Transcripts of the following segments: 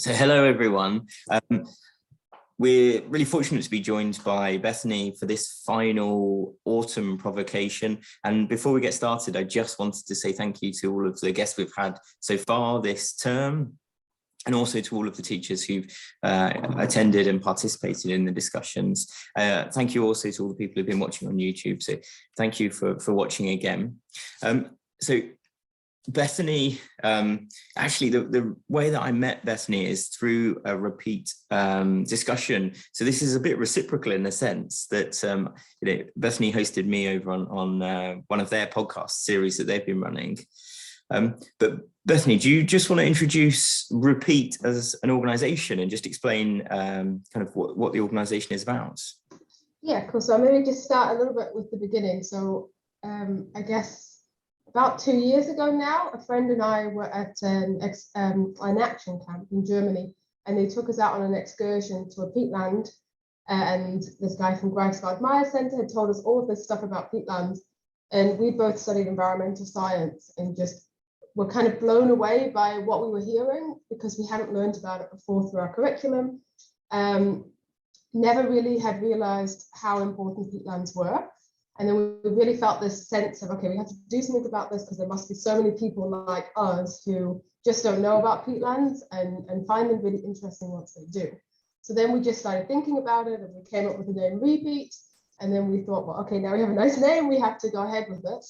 So hello, everyone. We're really fortunate to be joined by Bethany for this final autumn provocation. And before we get started, I just wanted to say thank you to all of the guests we've had so far this term, and also to all of the teachers who've attended and participated in the discussions. Thank you also to all the people who've been watching on YouTube. So thank you for watching again. So Bethany, actually the way that I met Bethany is through a Re-Peat discussion. So this is a bit reciprocal in the sense that Bethany hosted me over on one of their podcast series that they've been running. But Bethany, do you just want to introduce Re-Peat as an organization and just explain kind of what the organization is about? Yeah, cool. So maybe just start a little bit with the beginning. So I guess about 2 years ago now, a friend and I were at an action camp in Germany, and they took us out on an excursion to a peatland. And this guy from Greifswald Meyer Center had told us all of this stuff about peatlands. And we both studied environmental science and just were kind of blown away by what we were hearing because we hadn't learned about it before through our curriculum. Never really had realized how important peatlands were. And then we really felt this sense of, okay, we have to do something about this because there must be so many people like us who just don't know about peatlands and find them really interesting once they do. So then we just started thinking about it and we came up with the name Re-Peat. And then we thought, well, okay, now we have a nice name, we have to go ahead with it.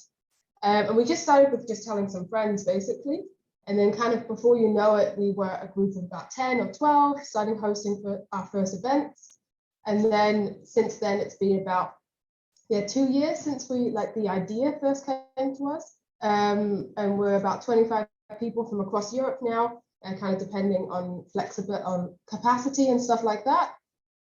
And we just started with just telling some friends, basically. And then kind of before you know it, we were a group of about 10 or 12, starting hosting for our first events. And then since then, it's been about 2 years since the idea first came to us. And we're about 25 people from across Europe now, kind of depending on flexibility, on capacity and stuff like that.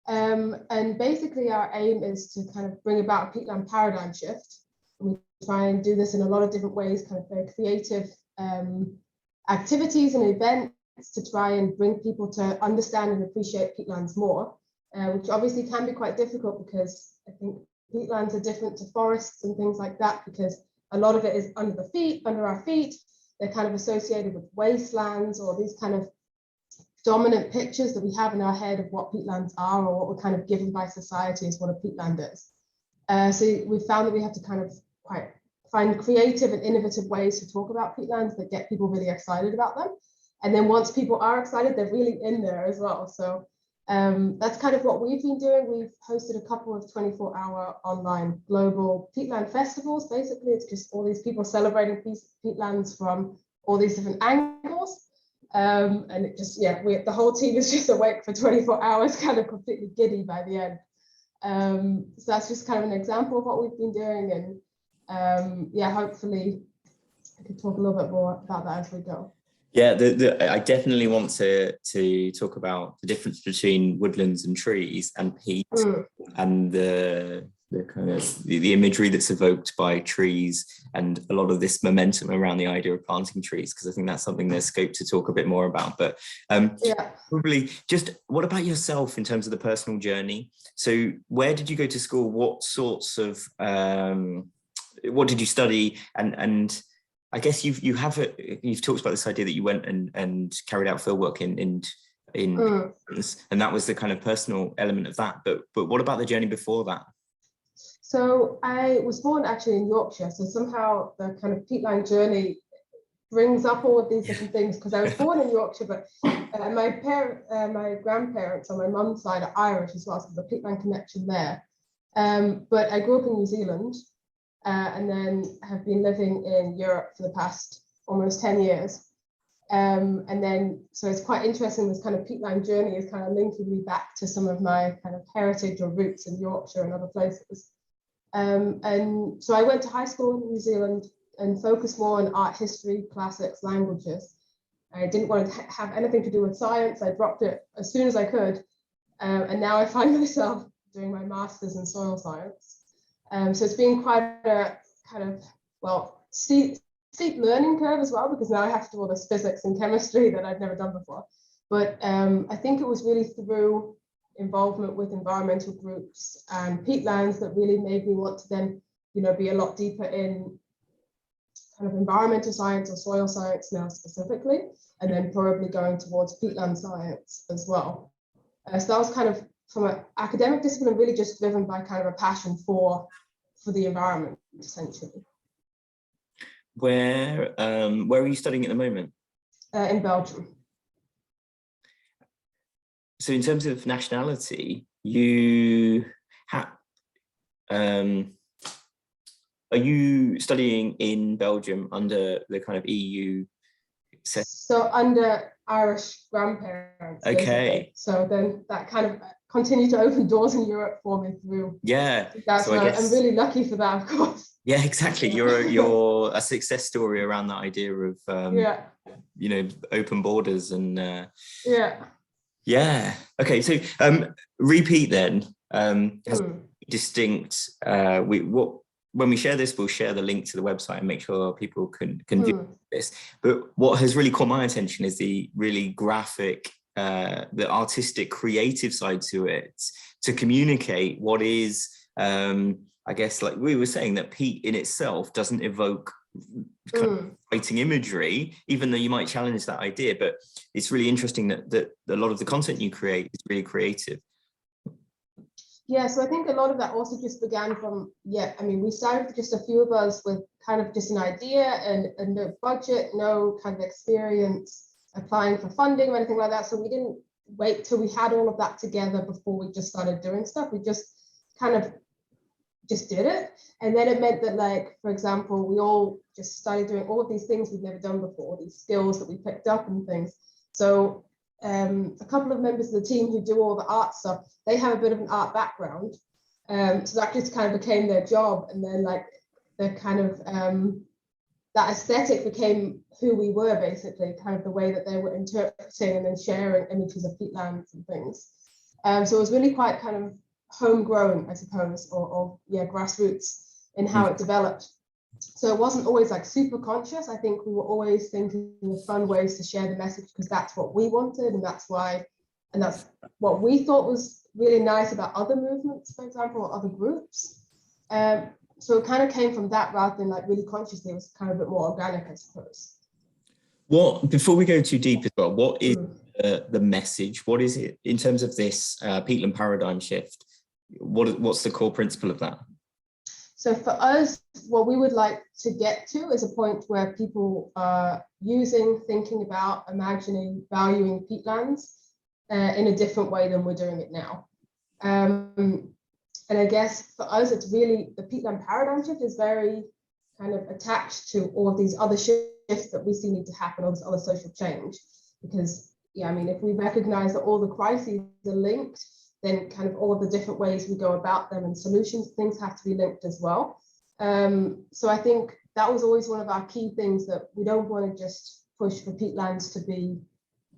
And basically our aim is to kind of bring about a peatland paradigm shift. We try and do this in a lot of different ways, kind of very creative activities and events to try and bring people to understand and appreciate peatlands more, which obviously can be quite difficult because I think peatlands are different to forests and things like that because a lot of it is under our feet. They're kind of associated with wastelands or these kind of dominant pictures that we have in our head of what peatlands are or what we're kind of given by society as what a peatland is. So we found that we have to kind of find creative and innovative ways to talk about peatlands that get people really excited about them. And then once people are excited, they're really in there as well. So that's kind of what we've been doing. We've hosted a couple of 24-hour online global peatland festivals. Basically, it's just all these people celebrating peatlands from all these different angles. And it just, the whole team is just awake for 24 hours, kind of completely giddy by the end. So that's just kind of an example of what we've been doing. And hopefully I could talk a little bit more about that as we go. Yeah, I definitely want to talk about the difference between woodlands and trees and peat and the kind of the imagery that's evoked by trees and a lot of this momentum around the idea of planting trees, because I think that's something there's scope to talk a bit more about. But probably just what about yourself in terms of the personal journey? So where did you go to school? What sorts of what did you study? And I guess you've talked about this idea that you went and carried out fieldwork in and that was the kind of personal element of that. But what about the journey before that? So I was born actually in Yorkshire. So somehow the kind of peatland journey brings up all of these different things because I was born in Yorkshire, but my grandparents on my mum's side are Irish as well, so there's a peatland connection there. But I grew up in New Zealand. And then have been living in Europe for the past almost 10 years. And then, so it's quite interesting, this kind of peatland journey is kind of linking me back to some of my kind of heritage or roots in Yorkshire and other places. And so I went to high school in New Zealand and focused more on art history, classics, languages. I didn't want to have anything to do with science. I dropped it as soon as I could. And now I find myself doing my master's in soil science. So it's been quite a kind of, steep learning curve as well, because now I have to do all this physics and chemistry that I've never done before. But I think it was really through involvement with environmental groups and peatlands that really made me want to then, be a lot deeper in kind of environmental science or soil science now specifically, and then probably going towards peatland science as well. So that was kind of from an academic discipline, really just driven by kind of a passion for the environment, essentially. Where are you studying at the moment? In Belgium. So in terms of nationality, you are you studying in Belgium under the kind of EU set? So under Irish grandparents. Okay. Basically. So then that kind of continued to open doors in Europe for me through. Yeah. That's so why I guess, I'm really lucky for that, of course. Yeah, exactly. Yeah. You're a success story around that idea of yeah. you know, open borders and yeah. Yeah. Okay. So Re-Peat then has distinct. When we share this, we'll share the link to the website and make sure people can view this. But what has really caught my attention is the really graphic, the artistic, creative side to it, to communicate what is, I guess, like we were saying, that peat in itself doesn't evoke kind of writing imagery, even though you might challenge that idea. But it's really interesting that a lot of the content you create is really creative. Yeah, so I think a lot of that also just began from, I mean, we started just a few of us with kind of just an idea and no budget, no kind of experience applying for funding or anything like that. So we didn't wait till we had all of that together before we just started doing stuff. We just kind of just did it. And then it meant that, like, for example, we all just started doing all of these things we've never done before, these skills that we picked up and things. So a couple of members of the team who do all the art stuff, they have a bit of an art background. So that just kind of became their job. And then like the kind of, that aesthetic became who we were, basically, kind of the way that they were interpreting and then sharing images of peatlands and things. So it was really quite kind of homegrown, I suppose, or grassroots in how it developed. So it wasn't always like super conscious. I think we were always thinking of fun ways to share the message because that's what we wanted, and that's what we thought was really nice about other movements, for example, or other groups. So it kind of came from that rather than like really consciously. It was kind of a bit more organic, I suppose. Before we go too deep as well, what is the message? What is it in terms of this peatland paradigm shift? What's the core principle of that? So for us, what we would like to get to is a point where people are using, thinking about, imagining, valuing peatlands in a different way than we're doing it now. And I guess for us, it's really, the peatland paradigm shift is very kind of attached to all of these other shifts that we see need to happen, all this other social change. Because, I mean, if we recognize that all the crises are linked, then kind of all of the different ways we go about them and solutions, things have to be linked as well. So I think that was always one of our key things, that we don't want to just push for peatlands to be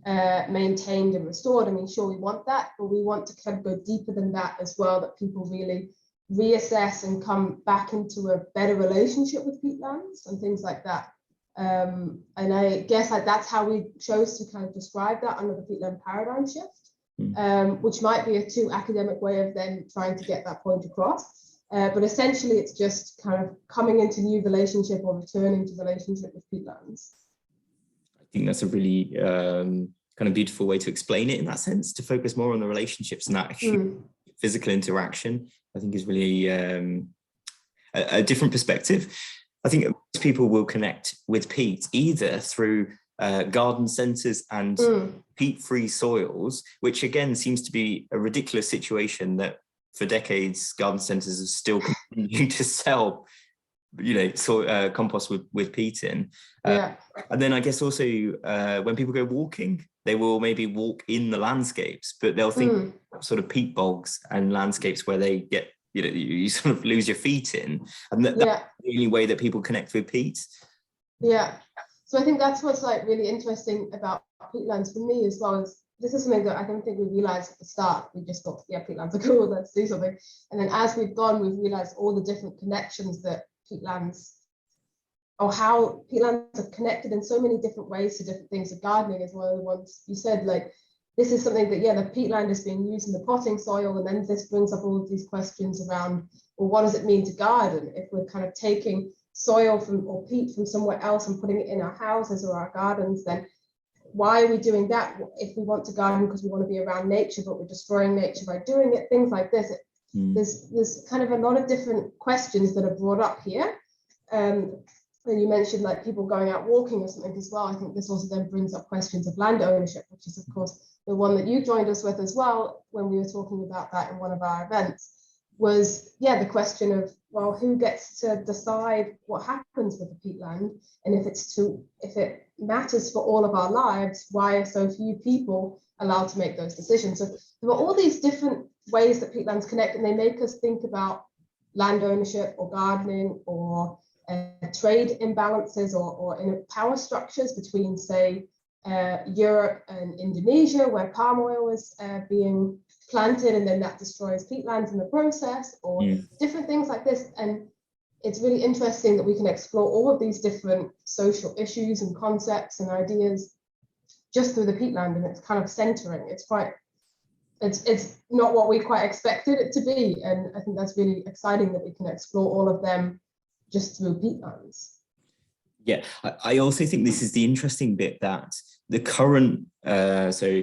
maintained and restored. I mean, sure, we want that, but we want to kind of go deeper than that as well, that people really reassess and come back into a better relationship with peatlands and things like that. And I guess like that's how we chose to kind of describe that under the peatland paradigm shift. Which might be a too academic way of then trying to get that point across. But essentially, it's just kind of coming into new relationship or returning to relationship with peatlands. I think that's a really kind of beautiful way to explain it in that sense, to focus more on the relationships and that physical interaction, I think is really a different perspective. I think most people will connect with peat either through garden centres and peat-free soils, which again seems to be a ridiculous situation that for decades garden centres have still continued to sell, compost with peat in. And then I guess also when people go walking, they will maybe walk in the landscapes, but they'll think sort of peat bogs and landscapes where they get, you sort of lose your feet in, and that's the only way that people connect with peat. So I think that's what's like really interesting about peatlands for me as well. Is this is something that I don't think we realized at the start. We just thought, peatlands are cool, let's do something. And then as we've gone, we've realized all the different connections that peatlands, or how peatlands are connected in so many different ways to different things. So gardening is one of the ones you said, like, this is something that, the peatland is being used in the potting soil. And then this brings up all of these questions around, well, what does it mean to garden if we're kind of taking soil from or peat from somewhere else and putting it in our houses or our gardens, then why are we doing that? If we want to garden because we want to be around nature, but we're destroying nature by doing it, things like this. There's kind of a lot of different questions that are brought up here. And you mentioned like people going out walking or something as well. I think this also then brings up questions of land ownership, which is of course the one that you joined us with as well when we were talking about that in one of our events, was the question of, well, who gets to decide what happens with the peatland? And if it matters for all of our lives, why are so few people allowed to make those decisions? So there are all these different ways that peatlands connect, and they make us think about land ownership or gardening or trade imbalances or in power structures between, say, Europe and Indonesia, where palm oil is being planted and then that destroys peatlands in the process, or different things like this. And it's really interesting that we can explore all of these different social issues and concepts and ideas just through the peatland, and it's kind of centering. It's not what we quite expected it to be, and I think that's really exciting that we can explore all of them just through peatlands. Yeah, I also think this is the interesting bit, that the current, so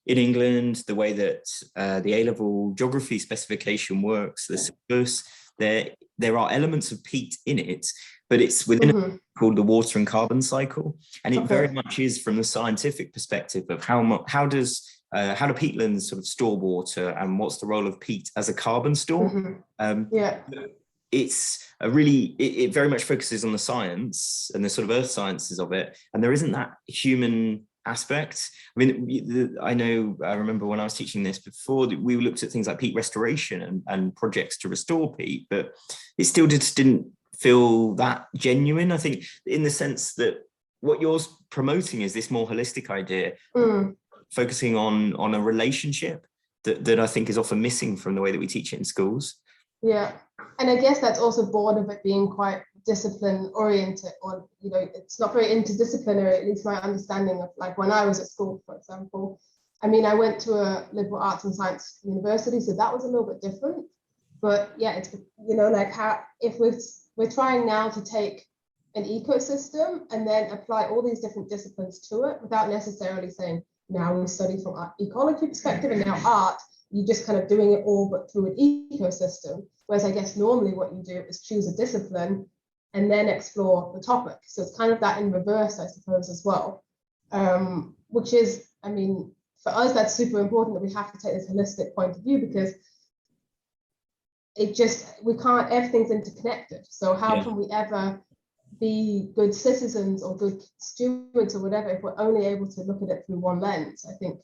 in England, the way that the A-level geography specification works, the syllabus, there are elements of peat in it, but it's within called the water and carbon cycle, and it very much is from the scientific perspective of how do peatlands sort of store water, and what's the role of peat as a carbon store. It's it very much focuses on the science and the sort of earth sciences of it, and there isn't that human aspect. I mean, I remember when I was teaching this before, we looked at things like peat restoration and projects to restore peat, but it still just didn't feel that genuine. I think in the sense that what you're promoting is this more holistic idea, focusing on a relationship that I think is often missing from the way that we teach it in schools. Yeah, and I guess that's also born of it being quite discipline oriented, or it's not very interdisciplinary, at least my understanding of, like, when I was at school, for example. I mean, I went to a liberal arts and science university, so that was a little bit different. But yeah, it's like how if we're trying now to take an ecosystem and then apply all these different disciplines to it without necessarily saying, now we study from an ecology perspective and now art, you're just kind of doing it all but through an ecosystem. Whereas I guess normally what you do is choose a discipline and then explore the topic. So it's kind of that in reverse, I suppose, as well. Which is, I mean, for us, that's super important, that we have to take this holistic point of view, because everything's interconnected. So how can we ever be good citizens or good stewards or whatever if we're only able to look at it through one lens? I think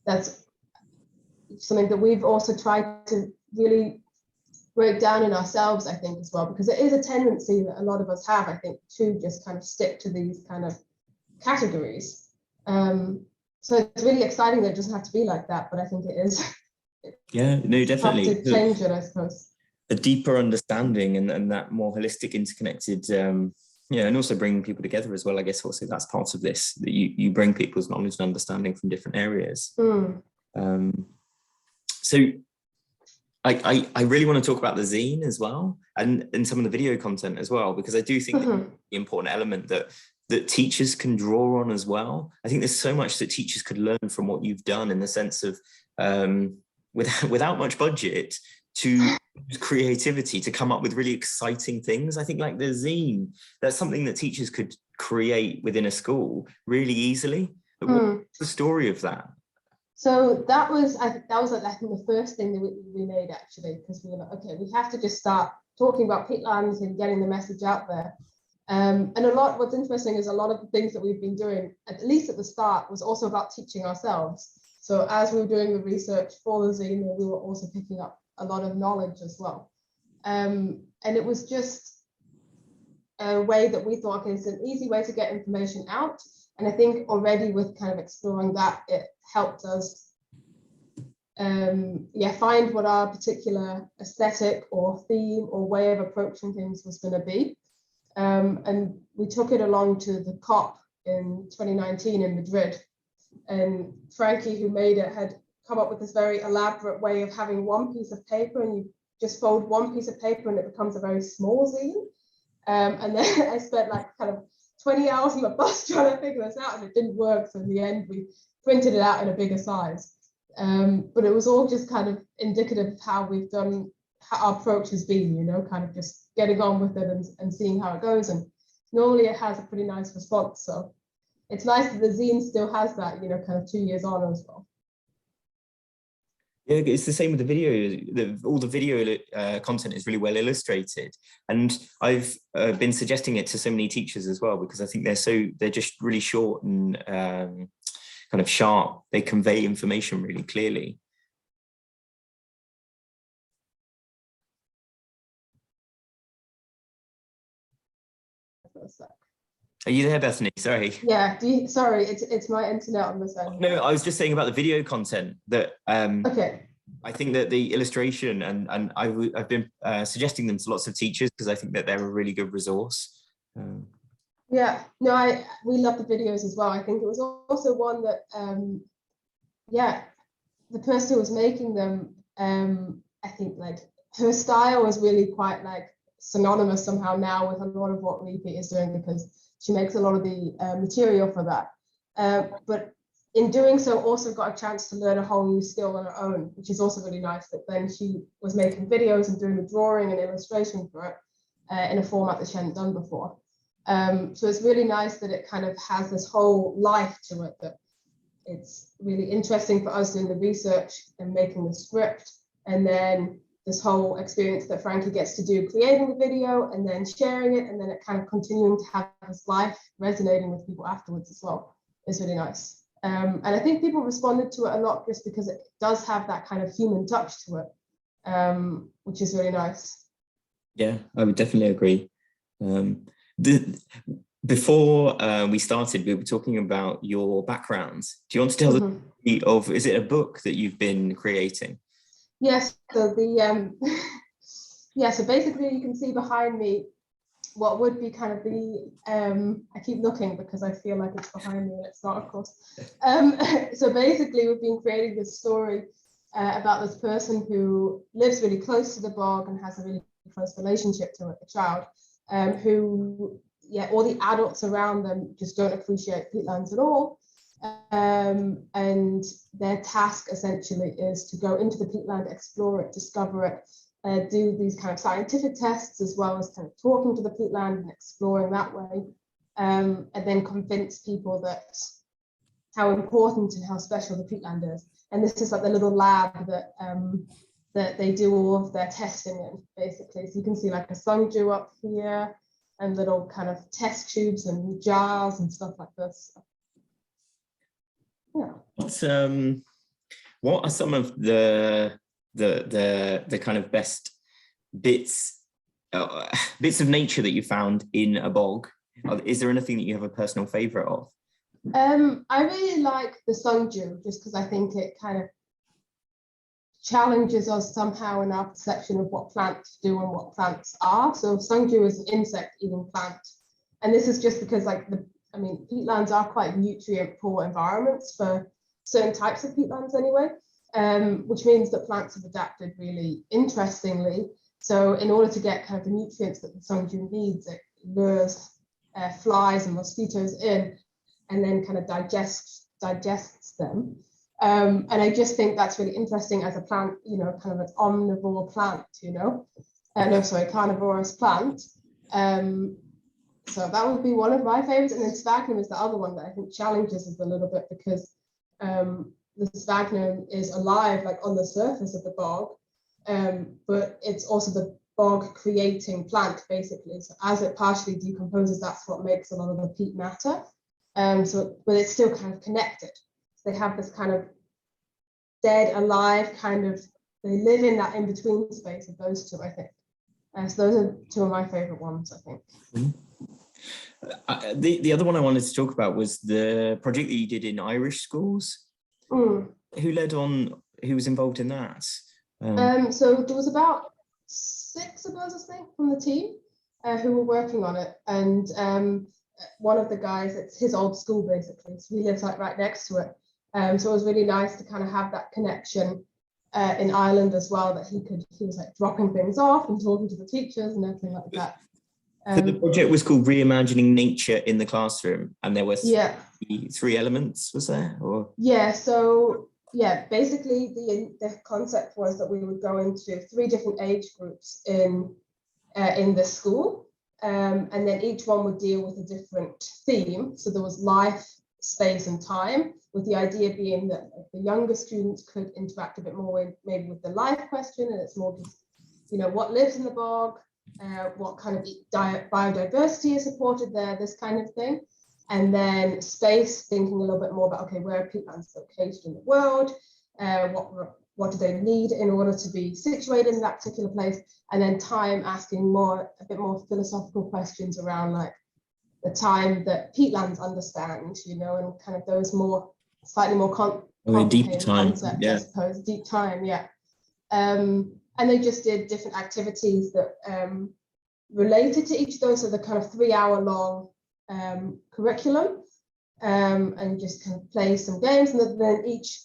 that's something that we've also tried to really break down in ourselves, I think, as well, because there is a tendency that a lot of us have, I think, to just kind of stick to these kind of categories. So it's really exciting that it doesn't have to be like that, but I think it is. Yeah, no, definitely. Have to change it, I suppose. A deeper understanding and that more holistic, interconnected, and also bringing people together as well. I guess also that's part of this, that you bring people's knowledge and understanding from different areas. So I really want to talk about the zine as well, and some of the video content as well, because I do think the important element that teachers can draw on as well. I think there's so much that teachers could learn from what you've done, in the sense of without much budget, to use creativity to come up with really exciting things. I think, like the zine, that's something that teachers could create within a school really easily. But what's the story of that? So that was I think the first thing that we made, actually, because we were like, okay, we have to just start talking about peatlands and getting the message out there. And what's interesting is a lot of the things that we've been doing, at least at the start, was also about teaching ourselves. So as we were doing the research for the zine, we were also picking up a lot of knowledge as well. And it was just a way that we thought, okay, it's an easy way to get information out. And I think already with kind of exploring that, it helped us find what our particular aesthetic or theme or way of approaching things was going to be. And we took it along to the COP in 2019 in Madrid. And Frankie, who made it, had come up with this very elaborate way of having one piece of paper, and you just fold one piece of paper and it becomes a very small zine. And then I spent like kind of 20 hours on the bus trying to figure this out, and it didn't work. So in the end, we printed it out in a bigger size. But it was all just kind of indicative of how we've done, how our approach has been, you know, kind of just getting on with it and seeing how it goes. And normally it has a pretty nice response. So it's nice that the zine still has that, you know, kind of 2 years on as well. Yeah, it's the same with the video. All the video content is really well illustrated, and I've been suggesting it to so many teachers as well, because I think they're just really short and kind of sharp. They convey information really clearly. Are you there, Bethany? Sorry. Yeah. Sorry, it's my internet on this end. No, I was just saying about the video content that. Okay. I think that the illustration and I've been suggesting them to lots of teachers because I think that they're a really good resource. Yeah. No, we love the videos as well. I think it was also one that yeah, the person who was making them, I think like her style was really quite like synonymous somehow now with a lot of what Re-Peat is doing, because she makes a lot of the material for that. But in doing so, also got a chance to learn a whole new skill on her own, which is also really nice, that then she was making videos and doing the drawing and illustration for it in a format that she hadn't done before. So it's really nice that it kind of has this whole life to it, that it's really interesting for us doing the research and making the script, and then this whole experience that Frankie gets to do, creating the video and then sharing it, and then it kind of continuing to have this life resonating with people afterwards as well, is really nice. And I think people responded to it a lot just because it does have that kind of human touch to it, which is really nice. Yeah, I would definitely agree. Before we started, we were talking about your backgrounds. Do you want to tell the story of, is it a book that you've been creating? Yes, so so basically you can see behind me what would be kind of the, I keep looking because I feel like it's behind me and it's not, of course. So basically we've been creating this story about this person who lives really close to the bog and has a really close relationship to it, a child, who, all the adults around them just don't appreciate peatlands at all. And their task essentially is to go into the peatland, explore it, discover it, do these kind of scientific tests, as well as kind of talking to the peatland and exploring that way, and then convince people that how important and how special the peatland is. And this is like the little lab that that they do all of their testing in, basically. So you can see like a sundew up here and little kind of test tubes and jars and stuff like this. Yeah. What are some of the kind of best bits of nature that you found in a bog? Is there anything that you have a personal favorite of? I really like the sundew, just because I think it kind of challenges us somehow in our perception of what plants do and what plants are. So sundew is an insect-eating plant, and this is just because like peatlands are quite nutrient-poor environments for certain types of peatlands anyway, which means that plants have adapted really interestingly. So in order to get kind of the nutrients that the sundew needs, it lures flies and mosquitoes in, and then kind of digests them. And I just think that's really interesting as a plant, kind of an omnivore plant, carnivorous plant. So that would be one of my favorites. And then sphagnum is the other one that I think challenges us a little bit, because the sphagnum is alive, like on the surface of the bog, but it's also the bog creating plant, basically. So as it partially decomposes, that's what makes a lot of the peat matter. But it's still kind of connected. So they have this kind of dead, alive kind of, they live in that in-between space of those two, I think. So those are two of my favorite ones, I think. The other one I wanted to talk about was the project that you did in Irish schools. Who was involved in that? So there was about 6 of us, I think, from the team who were working on it. And one of the guys, it's his old school, basically. So he lives like right next to it. So it was really nice to kind of have that connection in Ireland as well, that he was like dropping things off and talking to the teachers and everything like that. So the project was called Reimagining Nature in the Classroom, and there were three elements, was there? Or yeah, so yeah, basically the concept was that we would go into 3 different age groups in the school, and then each one would deal with a different theme. So there was life, space, and time, with the idea being that the younger students could interact a bit more with maybe with the life question, and it's more just, you know, what lives in the bog, what kind of biodiversity is supported there, this kind of thing. And then space, thinking a little bit more about, okay, where are peatlands located in the world? What do they need in order to be situated in that particular place? And then time, asking a bit more philosophical questions around like the time that peatlands understand, you know, and kind of those slightly more complicated concepts, yeah. I suppose, deep time, yeah. And they just did different activities that related to each of those, so the kind of 3-hour-long curriculum, and just kind of play some games, and then each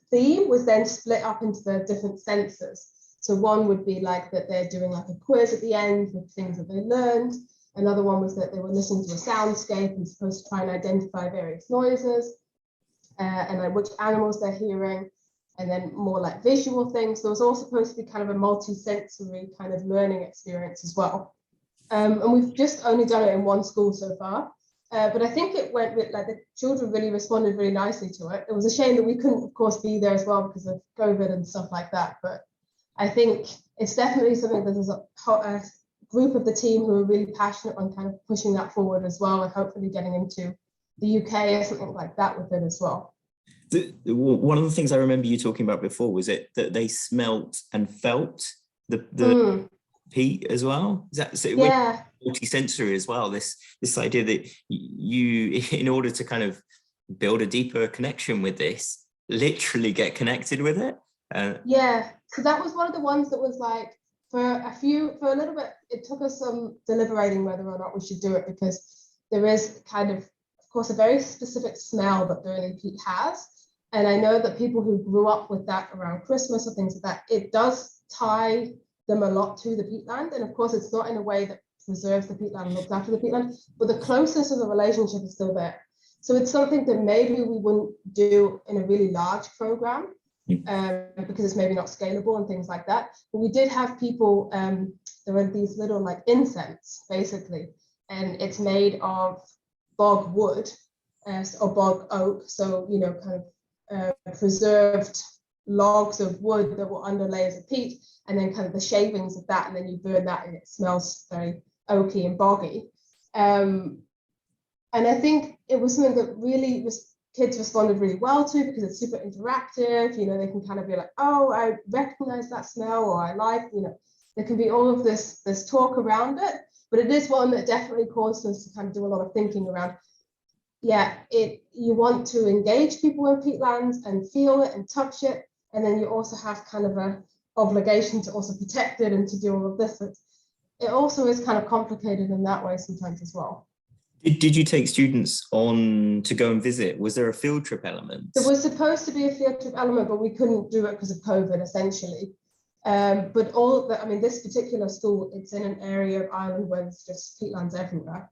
theme was then split up into the different senses. So one would be like that they're doing like a quiz at the end with things that they learned. Another one was that they were listening to a soundscape and supposed to try and identify various noises, and like which animals they're hearing, and then more like visual things. There was all supposed to be kind of a multi-sensory kind of learning experience as well. And we've just only done it in 1 school so far, but I think it went with, like, the children really responded really nicely to it. It was a shame that we couldn't, of course, be there as well because of COVID and stuff like that, but I think it's definitely something that there's a group of the team who are really passionate on kind of pushing that forward as well, and hopefully getting into the UK or something like that with it as well. One of the things I remember you talking about before was that they smelt and felt the peat as well. Is that so? Yeah, multi-sensory as well. This idea that you, in order to kind of build a deeper connection with this, literally get connected with it. yeah. So that was one of the ones that was like, for a little bit, it took us some deliberating whether or not we should do it, because there is kind of course, a very specific smell that burning peat has. And I know that people who grew up with that around Christmas or things like that, it does tie them a lot to the peatland. And of course, it's not in a way that preserves the peatland and looks after the peatland, but the closeness of the relationship is still there. So it's something that maybe we wouldn't do in a really large program, because it's maybe not scalable and things like that. But we did have people, there are these little like incense, basically, and it's made of bog wood or bog oak. So, you know, kind of preserved logs of wood that were under layers of peat, and then kind of the shavings of that, and then you burn that and it smells very oaky and boggy. And I think it was something that really kids responded really well to, because it's super interactive. You know, they can kind of be like, oh, I recognize that smell, or I like, you know, there can be all of this talk around it. But it is one that definitely caused us to kind of do a lot of thinking around, yeah, you want to engage people in peatlands and feel it and touch it, and then you also have kind of a obligation to also protect it and to do all of this. It also is kind of complicated in that way sometimes as well. Did you take students on to go and visit? Was there a field trip element? There was supposed to be a field trip element, but we couldn't do it because of COVID, essentially. But all that, I mean, this particular school, it's in an area of Ireland where there's just peatlands everywhere.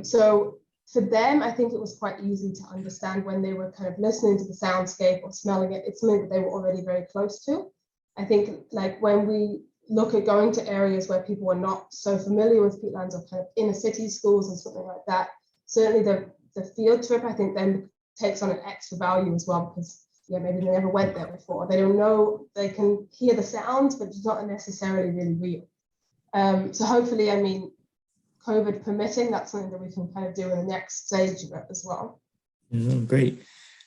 So for them, I think it was quite easy to understand when they were kind of listening to the soundscape or smelling it. It's something that they were already very close to. I think, like, when we look at going to areas where people are not so familiar with peatlands, or kind of inner city schools and something like that, certainly the field trip, I think, then takes on an extra value as well, because yeah, maybe they never went there before. They don't know, they can hear the sounds, but it's not necessarily really real. So hopefully, I mean, COVID permitting, that's something that we can kind of do in the next stage of it as well. Great.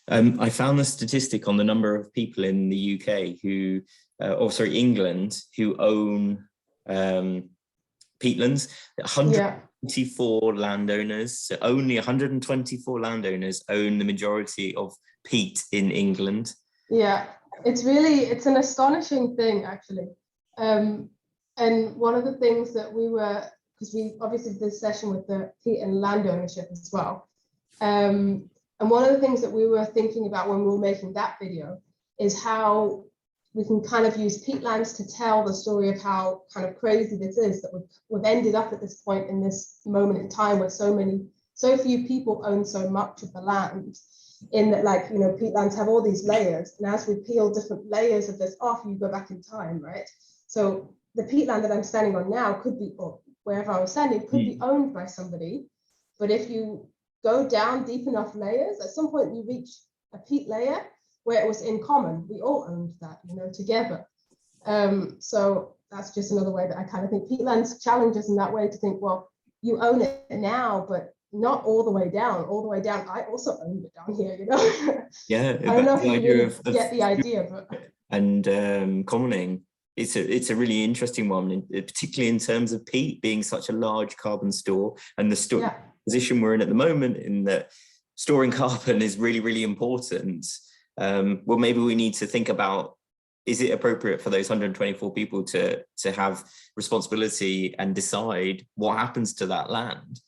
I found the statistic on the number of people in the UK who, England, who own peatlands. 124 landowners. So only 124 landowners own the majority of peat in England. Yeah, it's an astonishing thing, actually. And one of the things that we were, because we obviously did this session with the peat and land ownership as well. And one of the things that we were thinking about when we were making that video is how we can kind of use peatlands to tell the story of how kind of crazy this is, that we've ended up at this point in this moment in time where so few people own so much of the land, in that, like, you know, peatlands have all these layers, and as we peel different layers of this off, you go back in time, right? So the peatland that I'm standing on now could be, or wherever I was standing, could be owned by somebody, but if you go down deep enough layers, at some point you reach a peat layer where it was in common. We all owned that, you know, together. So that's just another way that I kind of think peatlands challenge us in that way, to think, well, you own it now, but not all the way down. All the way down, I also owned it down here, you know. Yeah, I don't know if you really get the of idea, but commoning. It's a really interesting one, particularly in terms of peat being such a large carbon store, and the position we're in at the moment, in that storing carbon is really, really important. Well, maybe we need to think about, is it appropriate for those 124 people to have responsibility and decide what happens to that land?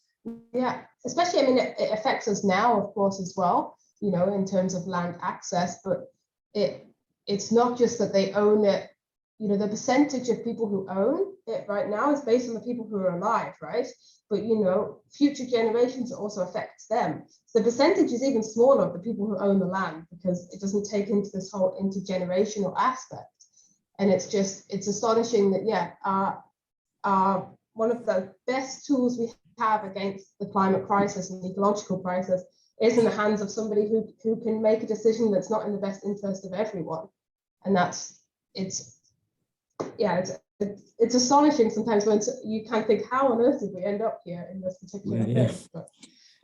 Yeah, especially, I mean, it affects us now, of course, as well, you know, in terms of land access, but it's not just that they own it. You know, the percentage of people who own it right now is based on the people who are alive, right? But, you know, future generations also affects them. So the percentage is even smaller of the people who own the land, because it doesn't take into this whole intergenerational aspect. And it's astonishing that, one of the best tools we have against the climate crisis and the ecological crisis is in the hands of somebody who can make a decision that's not in the best interest of everyone. And it's astonishing sometimes when you kind of think, how on earth did we end up here in this particular thing? But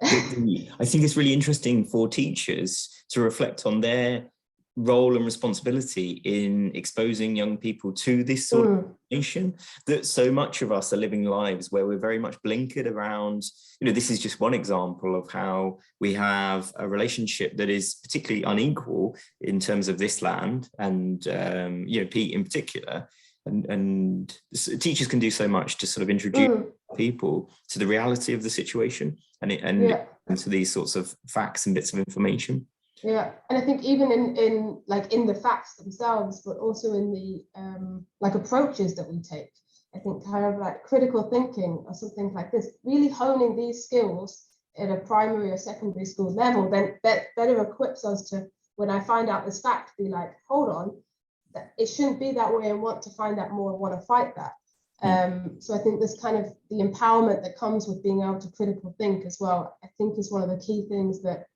I think it's really interesting for teachers to reflect on their role and responsibility in exposing young people to this sort of information, that so much of us are living lives where we're very much blinkered around. You know, this is just one example of how we have a relationship that is particularly unequal in terms of this land and, you know, peat in particular. And teachers can do so much to sort of introduce people to the reality of the situation and to these sorts of facts and bits of information. Yeah, and I think even in the facts themselves, but also in the like approaches that we take, I think kind of like critical thinking or something like this, really honing these skills at a primary or secondary school level, then better equips us to, when I find out this fact, be like, hold on, it shouldn't be that way, and want to find out more and want to fight that. So I think this kind of the empowerment that comes with being able to critical think as well, I think is one of the key things that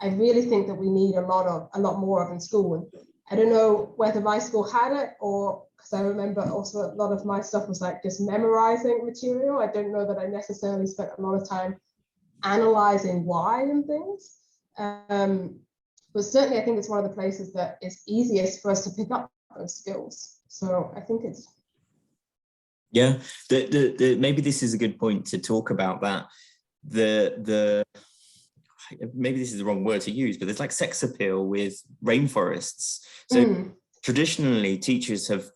I really think that we need a lot more of in school. And I don't know whether my school had it, or because I remember also a lot of my stuff was like just memorizing material. I don't know that I necessarily spent a lot of time analyzing why and things. But certainly I think it's one of the places that is easiest for us to pick up those skills. So I think it's. Yeah, maybe this is a good point to talk about that. Maybe this is the wrong word to use, but there's like sex appeal with rainforests. So traditionally teachers have,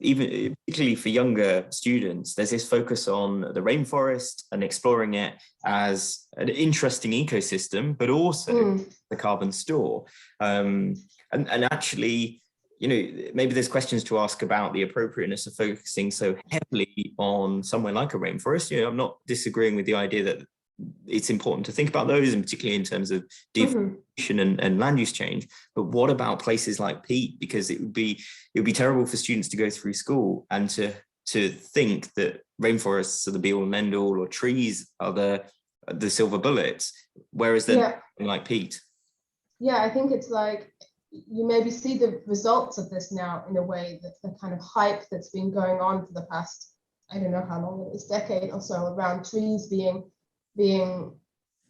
even particularly for younger students, there's this focus on the rainforest and exploring it as an interesting ecosystem, but also the carbon store. And actually, you know, maybe there's questions to ask about the appropriateness of focusing so heavily on somewhere like a rainforest. You know, I'm not disagreeing with the idea that it's important to think about those, and particularly in terms of deforestation and land use change. But what about places like peat? Because it would be terrible for students to go through school and to think that rainforests are the be all and end all, or trees are the silver bullets, whereas then like peat. Yeah, I think it's like you maybe see the results of this now in a way, that the kind of hype that's been going on for the past, I don't know how long it is, decade or so, around trees being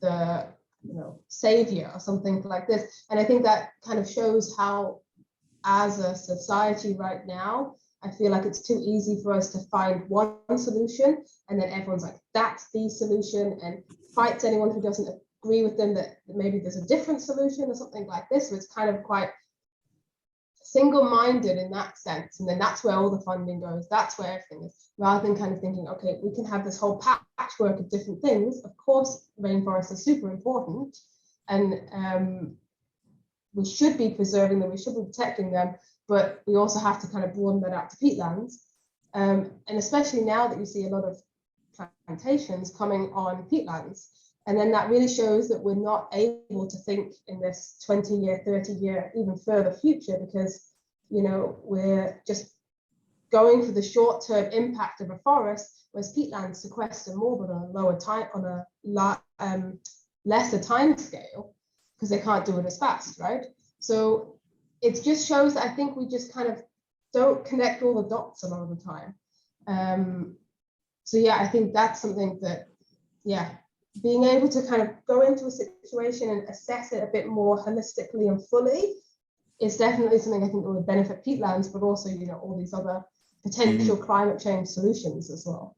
the, you know, savior or something like this. And I think that kind of shows how, as a society right now, I feel like it's too easy for us to find one solution and then everyone's like, that's the solution, and fights anyone who doesn't agree with them that maybe there's a different solution or something like this. So it's kind of quite single-minded in that sense, and then that's where all the funding goes, that's where everything is, rather than kind of thinking, okay, we can have this whole patchwork of different things. Of course rainforests are super important, and we should be preserving them, we should be protecting them, but we also have to kind of broaden that out to peatlands. And especially now that you see a lot of plantations coming on peatlands. And then that really shows that we're not able to think in this 20-year, 30-year, even further future, because, you know, we're just going for the short-term impact of a forest, whereas peatlands sequester more, but on a lower time, on a lesser time scale, because they can't do it as fast, right? So it just shows that I think we just kind of don't connect all the dots a lot of the time. So yeah, I think that's something that, yeah, being able to kind of go into a situation and assess it a bit more holistically and fully is definitely something I think that would benefit peatlands, but also, you know, all these other potential climate change solutions as well.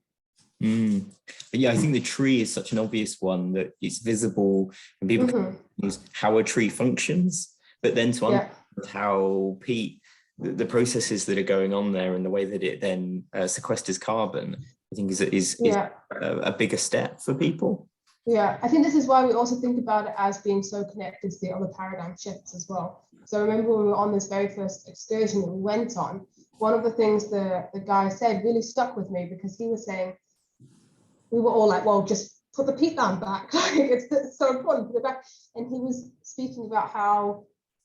But yeah, I think the tree is such an obvious one that it's visible and people can use how a tree functions, but then to understand how peat, the processes that are going on there and the way that it then sequesters carbon, I think is a bigger step for people. Yeah, I think this is why we also think about it as being so connected to the other paradigm shifts as well. So I remember when we were on this very first excursion that we went on, one of the things the guy said really stuck with me, because he was saying, we were all like, well, just put the peatland back. Like, it's so important, put it back. And he was speaking about how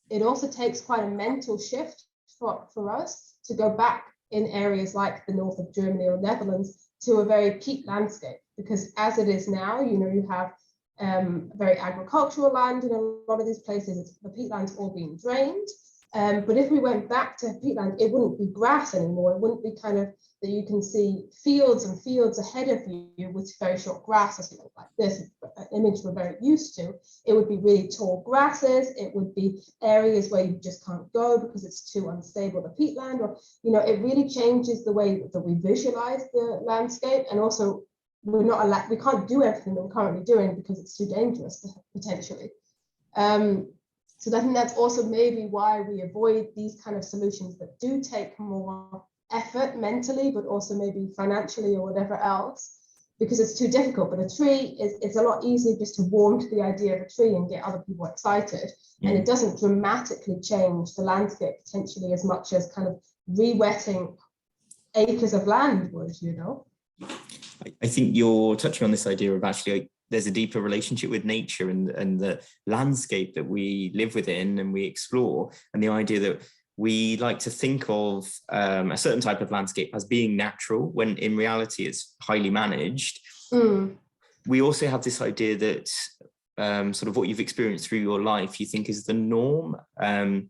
it also takes quite a mental shift for us to go back in areas like the north of Germany or Netherlands to a very peat landscape, because as it is now, you know, you have very agricultural land in a lot of these places. The peatlands all being drained. But if we went back to peatland, it wouldn't be grass anymore. It wouldn't be kind of that you can see fields and fields ahead of you with very short grass, as like this, an image we're very used to. It would be really tall grasses. It would be areas where you just can't go because it's too unstable, the peatland, or, you know, it really changes the way that we visualize the landscape. And also, we're not allowed, we can't do everything that we're currently doing because it's too dangerous potentially. So I think that's also maybe why we avoid these kind of solutions that do take more effort mentally, but also maybe financially or whatever else, because it's too difficult. But a tree it's a lot easier just to warm to the idea of a tree and get other people excited. And it doesn't dramatically change the landscape potentially as much as kind of re-wetting acres of land would, you know. I think you're touching on this idea of actually there's a deeper relationship with nature and the landscape that we live within and we explore, and the idea that we like to think of a certain type of landscape as being natural when in reality it's highly managed. We also have this idea that sort of what you've experienced through your life you think is the norm. I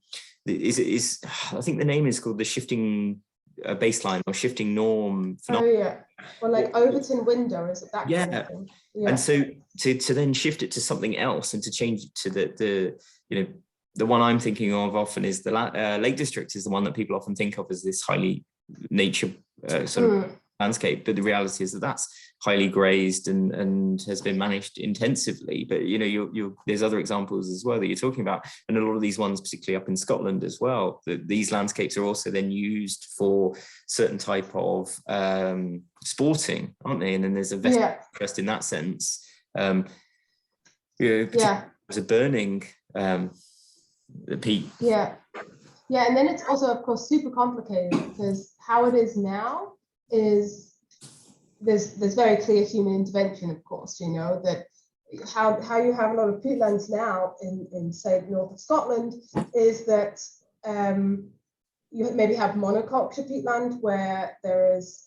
think the name is called the shifting baseline or shifting norm. Oh yeah, or like Overton window, is it that yeah. kind of thing? Yeah. And so to then shift it to something else and to change it to the you know, the one I'm thinking of often is the Lake District is the one that people often think of as this highly nature sort of landscape, but the reality is that that's highly grazed and has been managed intensively. But you know, there's other examples as well that you're talking about, and a lot of these ones, particularly up in Scotland as well, that these landscapes are also then used for certain type of sporting, aren't they? And then there's a vested interest in that sense. There's a burning the peat. Yeah, and then it's also, of course, super complicated, because how it is now is there's very clear human intervention, of course, you know, that how you have a lot of peatlands now in say north of Scotland is that you maybe have monoculture peatland where there is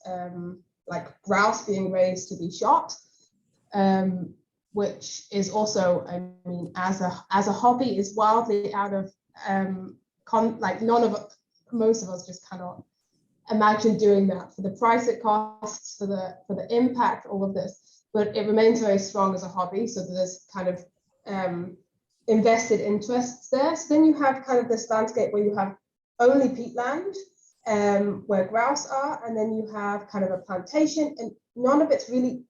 like grouse being raised to be shot, which is also, I mean, as a hobby is wildly out of most of us just cannot imagine doing that for the price it costs, for the impact, all of this. But it remains very strong as a hobby, so there's kind of invested interests there. So then you have kind of this landscape where you have only peatland, where grouse are, and then you have kind of a plantation, and none of it's really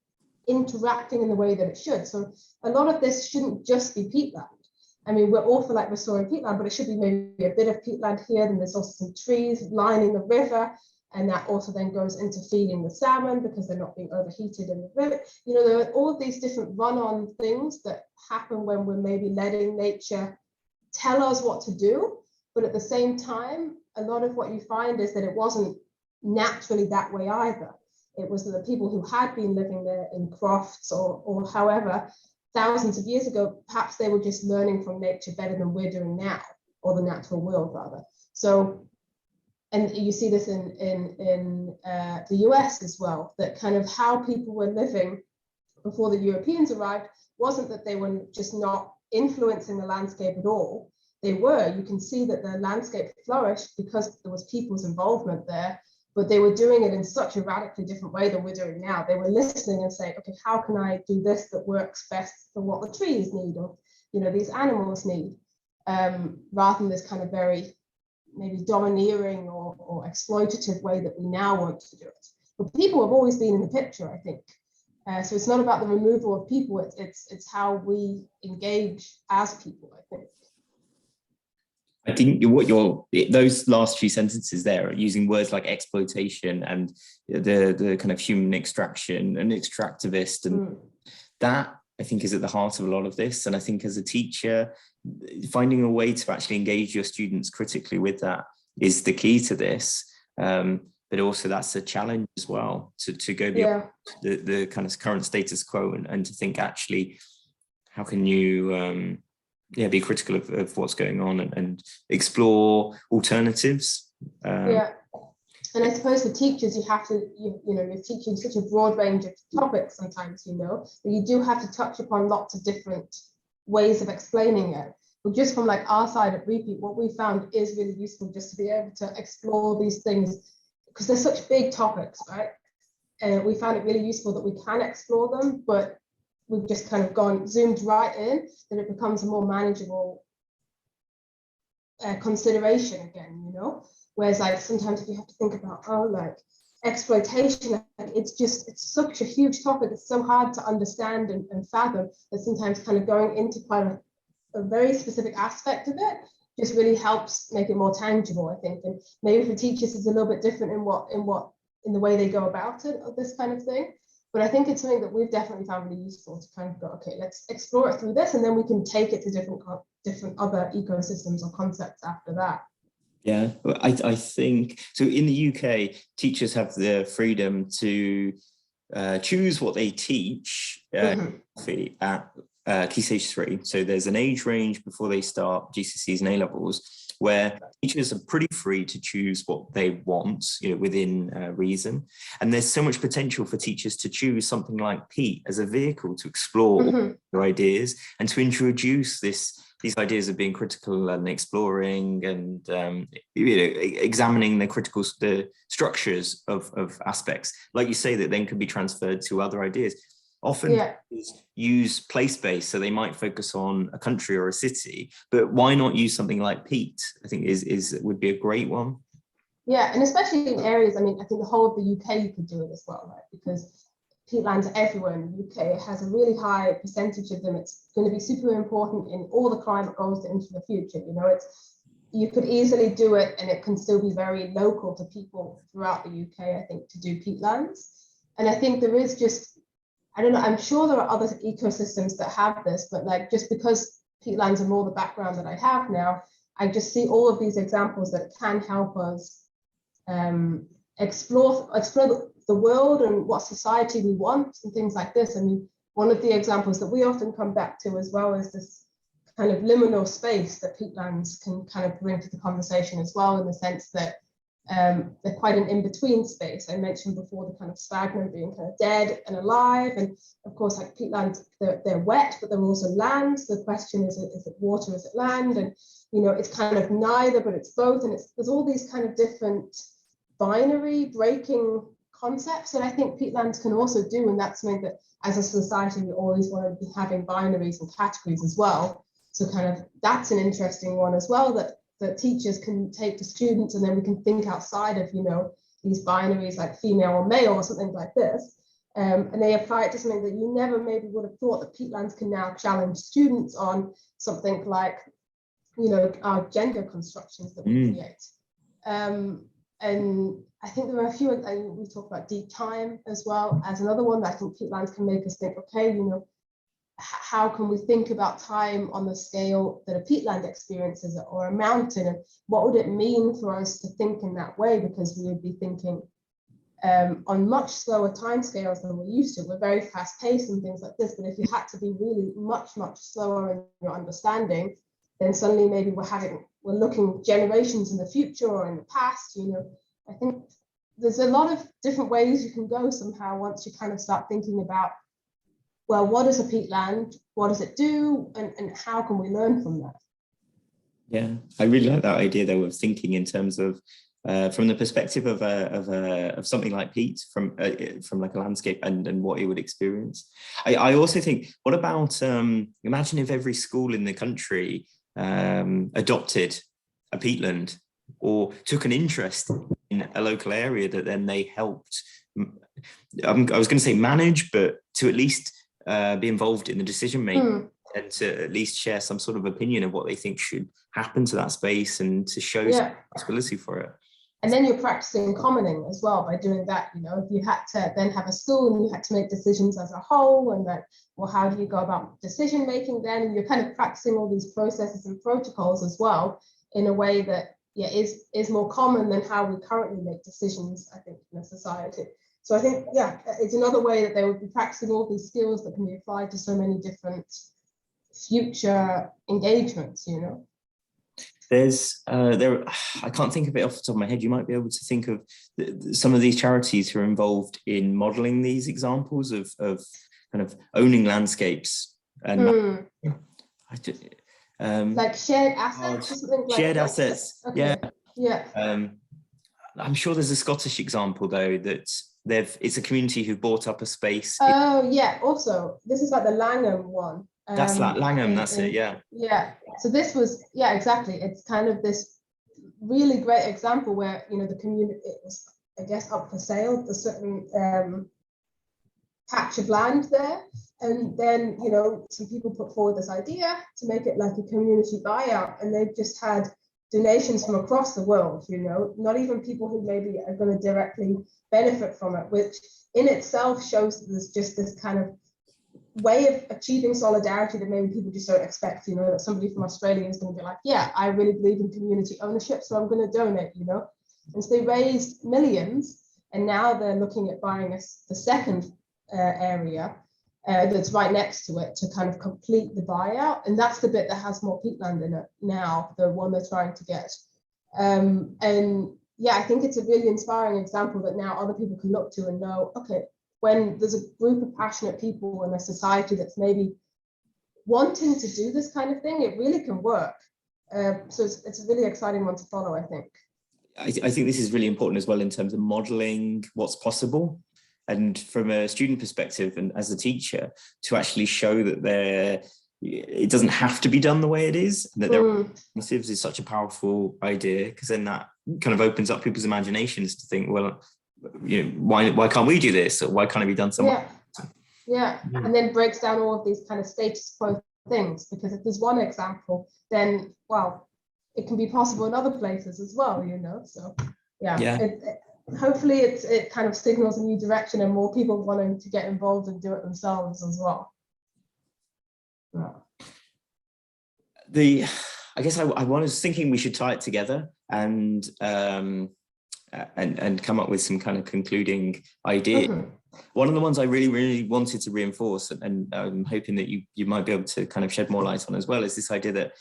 interacting in the way that it should. So a lot of this shouldn't just be peatland. I mean, we're all for like restoring peatland, but it should be maybe a bit of peatland here, and there's also some trees lining the river, and that also then goes into feeding the salmon because they're not being overheated in the river. You know, there are all of these different run-on things that happen when we're maybe letting nature tell us what to do, But at the same time, a lot of what you find is that it wasn't naturally that way either. It was that the people who had been living there in crofts or however, thousands of years ago, perhaps they were just learning from nature better than we're doing now, or the natural world rather. So, and you see this in the US as well, that kind of how people were living before the Europeans arrived wasn't that they were just not influencing the landscape at all. They were. You can see that the landscape flourished because there was people's involvement there, but they were doing it in such a radically different way than we're doing now. They were listening and saying, okay, how can I do this that works best for what the trees need, or these animals need, rather than this kind of very maybe domineering or exploitative way that we now want to do it. But people have always been in the picture, I think. So it's not about the removal of people, it's how we engage as people, I think. I think those last few sentences there are using words like exploitation and the kind of human extraction and extractivist, and that I think is at the heart of a lot of this. And I think as a teacher, finding a way to actually engage your students critically with that is the key to this. But also that's a challenge as well, to go beyond the kind of current status quo and to think actually, how can you be critical of what's going on and explore alternatives. And I suppose for teachers, you have to, you're teaching such a broad range of topics sometimes, that you do have to touch upon lots of different ways of explaining it. But just from like our side at Re-Peat, what we found is really useful just to be able to explore these things, because they're such big topics, right? We found it really useful that we can explore them, but we've just kind of zoomed right in, that it becomes a more manageable consideration again, Whereas like sometimes if you have to think about, like exploitation, it's such a huge topic, it's so hard to understand and fathom, that sometimes kind of going into quite a very specific aspect of it just really helps make it more tangible, I think. And maybe for teachers it's a little bit different in the way they go about it, or this kind of thing. But I think it's something that we've definitely found really useful to kind of go, okay, let's explore it through this, and then we can take it to different other ecosystems or concepts after that. Yeah, I think so. In the UK, teachers have the freedom to choose what they teach at Key Stage 3. So there's an age range before they start GCSEs and A-levels, where teachers are pretty free to choose what they want, within reason. And there's so much potential for teachers to choose something like Peat as a vehicle to explore their ideas and to introduce these ideas of being critical and exploring and examining the structures of aspects, like you say, that then could be transferred to other ideas. Often use place-based, so they might focus on a country or a city, but why not use something like Peat? I think would be a great one. Yeah, and especially in areas, I think the whole of the UK you could do it as well, right? Because peatlands are everywhere in the UK. It has a really high percentage of them. It's going to be super important in all the climate goals into the future. You could easily do it, and it can still be very local to people throughout the UK, I think, to do peatlands. And I think there is just, I don't know, I'm sure there are other ecosystems that have this, but like, just because peatlands are more the background that I have now, I just see all of these examples that can help us explore the world and what society we want and things like this. One of the examples that we often come back to as well is this kind of liminal space that peatlands can kind of bring to the conversation as well, in the sense that they're quite an in-between space. I mentioned before the kind of stagnant being kind of dead and alive, and of course like peatlands, they're wet, but they're also land. So the question is it water, is it land? And it's kind of neither, but it's both. And there's all these kind of different binary breaking concepts that I think peatlands can also do, and that's something that as a society we always want to be having binaries and categories as well. So kind of that's an interesting one as well, that teachers can take to students, and then we can think outside of these binaries like female or male or something like this, and they apply it to something that you never maybe would have thought, that peatlands can now challenge students on, something like our gender constructions that we create. And I think there are a few, we talk about deep time as well as another one that I think peatlands can make us think, okay, how can we think about time on the scale that a peatland experiences or a mountain, and what would it mean for us to think in that way, because we would be thinking on much slower timescales than we're used to. We're very fast paced and things like this, but if you had to be really much slower in your understanding, then suddenly maybe we're looking generations in the future or in the past. I think there's a lot of different ways you can go somehow once you kind of start thinking about, well, what is a peatland? What does it do? And how can we learn from that? Yeah, I really like that idea though of thinking in terms of from the perspective of something like peat, from like a landscape and what it would experience. I also think, what about imagine if every school in the country adopted a peatland or took an interest in a local area that then they helped, I was going to say manage, but to at least be involved in the decision making and to at least share some sort of opinion of what they think should happen to that space and to show some responsibility for it. And then you're practicing commoning as well by doing that. If you had to then have a school and you had to make decisions as a whole, and then, well, how do you go about decision making then? And you're kind of practicing all these processes and protocols as well in a way that is more common than how we currently make decisions, I think, in a society. So I think, it's another way that they would be practicing all these skills that can be applied to so many different future engagements. There's I can't think of it off the top of my head. You might be able to think of some of these charities who are involved in modeling these examples of kind of owning landscapes and like shared assets or something like shared assets. Okay. Yeah. I'm sure there's a Scottish example though that it's a community who bought up a space. Oh yeah, also this is like the Langham one. That's like Langham, that's it, yeah. Yeah, so this was, exactly. It's kind of this really great example where, the community, it was, I guess, up for sale, a certain patch of land there. And then, some people put forward this idea to make it like a community buyout. And they've just had donations from across the world, not even people who maybe are going to directly benefit from it, which in itself shows that there's just this kind of way of achieving solidarity that maybe people just don't expect, that somebody from Australia is going to be like, I really believe in community ownership, so I'm going to donate, And so they raised millions, and now they're looking at buying the second area that's right next to it to kind of complete the buyout. And that's the bit that has more peatland in it now, the one they're trying to get. And I think it's a really inspiring example that now other people can look to and know, okay, when there's a group of passionate people in a society that's maybe wanting to do this kind of thing, it really can work. So it's a really exciting one to follow, I think. I think this is really important as well in terms of modeling what's possible. And from a student perspective and as a teacher, to actually show that it doesn't have to be done the way it is, and that there are alternatives is such a powerful idea, because then that kind of opens up people's imaginations to think, well, why can't we do this, or why can't it be done somewhere? And then breaks down all of these kind of status quo things, because if there's one example, then it can be possible in other places as well, so hopefully it kind of signals a new direction and more people wanting to get involved and do it themselves as well. I guess I was thinking we should tie it together and come up with some kind of concluding idea. One of the ones I really, really wanted to reinforce, and I'm hoping that you might be able to kind of shed more light on as well, is this idea that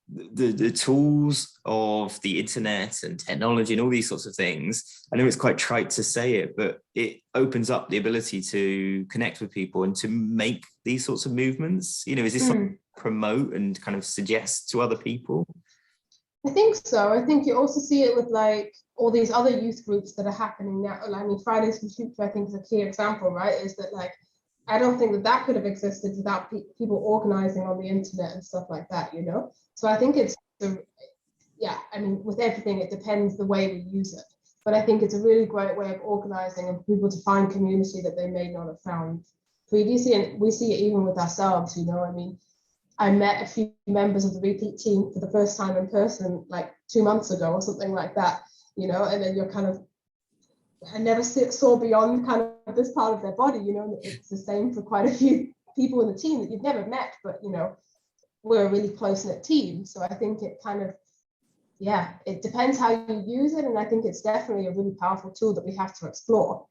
the tools of the internet and technology and all these sorts of things, I know it's quite trite to say it, but it opens up the ability to connect with people and to make these sorts of movements. Is this something to promote and kind of suggest to other people? I think so. I think you also see it with like all these other youth groups that are happening now. I mean, Fridays for Future, I think, is a key example, right? Is that like, I don't think that could have existed without people organizing on the internet and stuff like that, So I think it's, with everything, it depends the way we use it. But I think it's a really great way of organizing and people to find community that they may not have found previously. And we see it even with ourselves, I met a few members of the Re-Peat team for the first time in person like 2 months ago or something like that, and then you're kind of, I never saw beyond kind of this part of their body, and it's the same for quite a few people in the team that you've never met, but you know, we're a really close-knit team. So I think it kind of, yeah, it depends how you use it. And I think it's definitely a really powerful tool that we have to explore.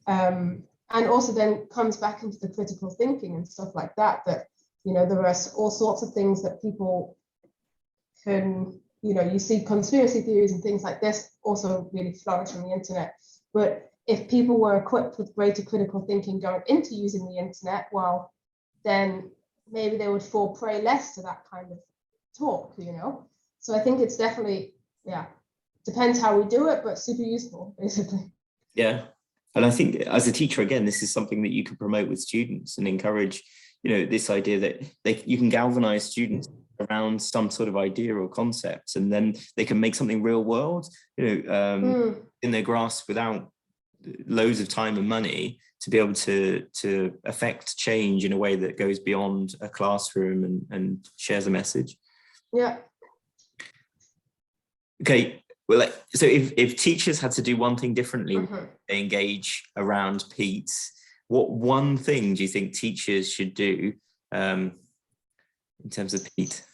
And also then comes back into the critical thinking and stuff like that, that, you know, there are all sorts of things that people can, you know, you see conspiracy theories and things like this also really flourish on the internet. But if people were equipped with greater critical thinking going into using the internet, well, then maybe they would fall prey less to that kind of talk, you know? So I think it's definitely, yeah, depends how we do it, but super useful, basically. Yeah. And I think as a teacher, again, this is something that you can promote with students and encourage, you know, this idea that you can galvanize students around some sort of idea or concept, and then they can make something real world, you know, in their grasp without loads of time and money to be able to affect change in a way that goes beyond a classroom and shares a message. Yeah. Okay. Well, so if teachers had to do one thing differently, they engage around peat, what one thing do you think teachers should do in terms of peat?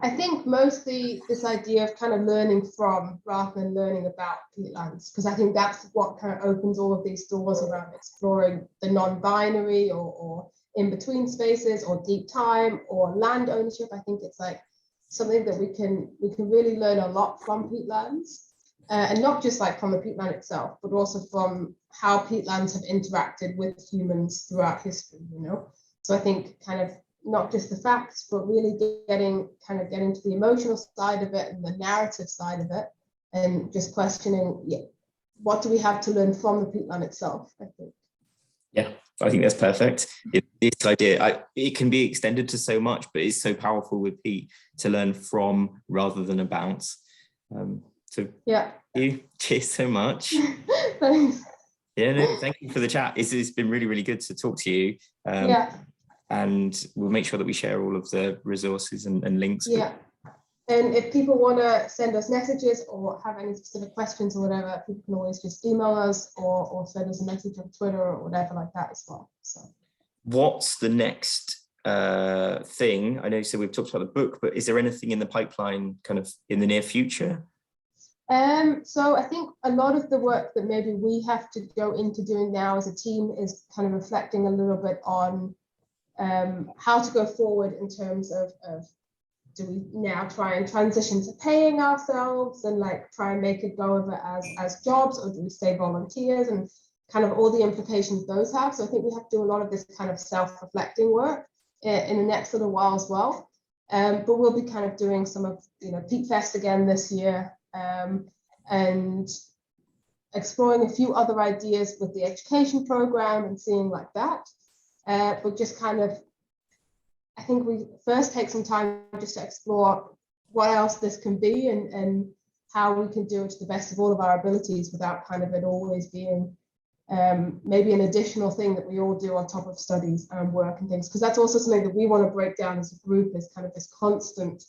I think mostly this idea of kind of learning from rather than learning about peatlands, because I think that's what kind of opens all of these doors around exploring the non-binary or in-between spaces or deep time or land ownership. I think it's like something that we can really learn a lot from peatlands, and not just like from the peatland itself, but also from how peatlands have interacted with humans throughout history, you know? So I think kind of not just the facts, but really getting to the emotional side of it and the narrative side of it, and just questioning, yeah, what do we have to learn from the peatland itself, I think. Yeah, I think that's perfect. This idea, it can be extended to so much, but it's so powerful with peat to learn from rather than about. So yeah, cheers so much. Thanks. Yeah, no, thank you for the chat. It's been really, really good to talk to you. Yeah. And we'll make sure that we share all of the resources and links. Yeah. And if people want to send us messages or have any specific questions or whatever, people can always just email us or send us a message on Twitter or whatever like that as well. So, what's the next thing? I know, so we've talked about the book, but is there anything in the pipeline kind of in the near future? So I think a lot of the work that maybe we have to go into doing now as a team is kind of reflecting a little bit on how to go forward in terms of do we now try and transition to paying ourselves and like try and make a go of it as jobs, or do we stay volunteers, and kind of all the implications those have. So I think we have to do a lot of this kind of self-reflecting work in the next little while as well. But we'll be kind of doing some of, you know, Peat Fest again this year, and exploring a few other ideas with the education program and seeing like that. But just kind of, I think we first take some time just to explore what else this can be and how we can do it to the best of all of our abilities without kind of it always being maybe an additional thing that we all do on top of studies and work and things, because that's also something that we want to break down as a group, is kind of this constant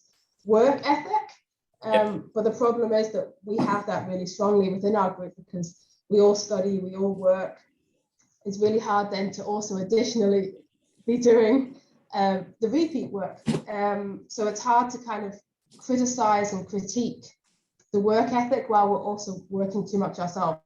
work ethic. But the problem is that we have that really strongly within our group because we all study, we all work. It's really hard then to also additionally be doing the Re-Peat work. So it's hard to kind of criticize and critique the work ethic while we're also working too much ourselves.